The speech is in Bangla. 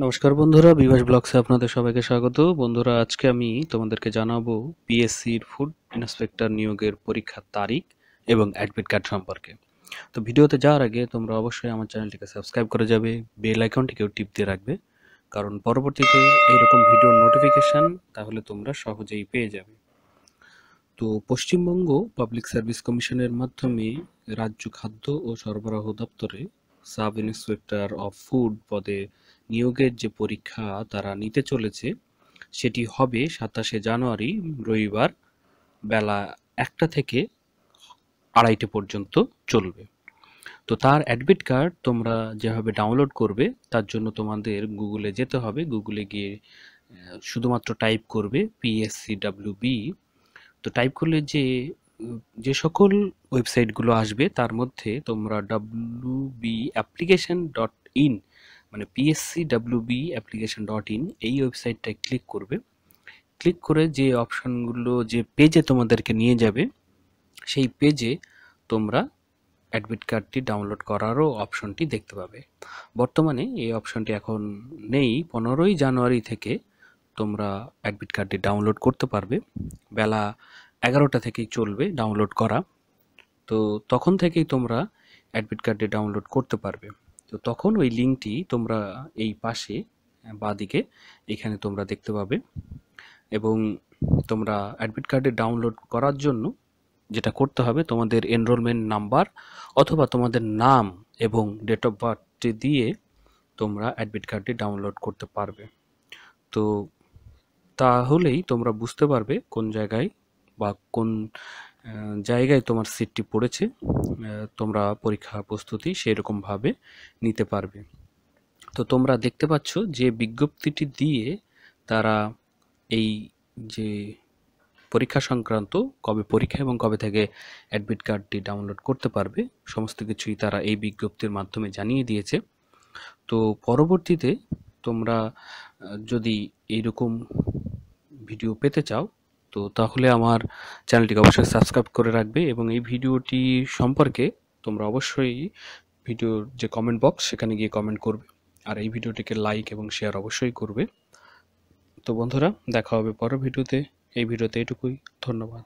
নমস্কার বন্ধুরা, বিভাস ব্লগসে আপনাদের সবাইকে স্বাগত। বন্ধুরা, আজকে আমি তোমাদেরকে জানাবো পিএসসির ফুড ইন্সপেক্টর নিয়োগের পরীক্ষার তারিখ এবং অ্যাডমিট কার্ড সম্পর্কে। তো ভিডিওতে যাওয়ার আগে তোমরা অবশ্যই আমার চ্যানেলটিকে সাবস্ক্রাইব করে যাবে, বেল আইকনটিকেও টিপ দিয়ে রাখবে, কারণ পরবর্তীতে এইরকম ভিডিওর নোটিফিকেশান তাহলে তোমরা সহজেই পেয়ে যাবে। তো পশ্চিমবঙ্গ পাবলিক সার্ভিস কমিশনের মাধ্যমে রাজ্য খাদ্য ও সরবরাহ দপ্তরে সাব ইন্সপেক্টর অফ ফুড পদে নিয়োগের যে পরীক্ষা তারা নিতে চলেছে সেটি হবে 27শে জানুয়ারি রবিবার বেলা 1টা থেকে 2:30 পর্যন্ত চলবে। তো তার অ্যাডমিট কার্ড তোমরা যেভাবে ডাউনলোড করবে তার জন্য তোমাদের গুগলে যেতে হবে। গুগলে গিয়ে শুধুমাত্র টাইপ করবে PSCWB। তো টাইপ করলে যে সকল ওয়েবসাইটগুলো আসবে তার মধ্যে তোমরা wbapplication.in মানে PSCWBapplication.in এই ওয়েবসাইটটায় ক্লিক করবে। ক্লিক করে যে অপশানগুলো যে পেজে তোমাদেরকে নিয়ে যাবে সেই পেজে তোমরা অ্যাডমিট কার্ডটি ডাউনলোড করারও অপশনটি দেখতে পাবে। বর্তমানে এই অপশনটি এখন নেই। 15ই জানুয়ারি থেকে তোমরা অ্যাডমিট কার্ডটি ডাউনলোড করতে পারবে। বেলা 11টা থেকেই চলবে ডাউনলোড করা। তো তখন থেকেই তোমরা অ্যাডমিট কার্ডটি ডাউনলোড করতে পারবে। তো তখন ওই লিঙ্কটি তোমরা এই পাশে বাঁদিকে এখানে তোমরা দেখতে পাবে, এবং তোমরা অ্যাডমিট কার্ডে ডাউনলোড করার জন্য যেটা করতে হবে, তোমাদের এনরোলমেন্ট নাম্বার অথবা তোমাদের নাম এবং ডেট অফ বার্থটি দিয়ে তোমরা অ্যাডমিট কার্ডটি ডাউনলোড করতে পারবে। তো তাহলেই তোমরা বুঝতে পারবে কোন জায়গায় বা কোন জায়গায় তোমার সিটটি পড়েছে। তোমরা পরীক্ষা প্রস্তুতি সেরকমভাবে নিতে পারবে। তো তোমরা দেখতে পাচ্ছ যে বিজ্ঞপ্তিটি দিয়ে তারা এই যে পরীক্ষা সংক্রান্ত কবে পরীক্ষা এবং কবে থেকে অ্যাডমিট কার্ডটি ডাউনলোড করতে পারবে সমস্ত কিছুই তারা এই বিজ্ঞপ্তির মাধ্যমে জানিয়ে দিয়েছে। তো পরবর্তীতে তোমরা যদি এইরকম ভিডিও পেতে চাও তো তাহলে আমার চ্যানেলটিকে অবশ্যই সাবস্ক্রাইব করে রাখবে, এবং এই ভিডিওটি সম্পর্কে তোমরা অবশ্যই ভিডিওর যে কমেন্ট বক্স সেখানে গিয়ে কমেন্ট করবে, আর এই ভিডিওটিকে লাইক এবং শেয়ার অবশ্যই করবে। তো বন্ধুরা, দেখা হবে পরের ভিডিওতে। এই ভিডিওতে এটুকুই। ধন্যবাদ।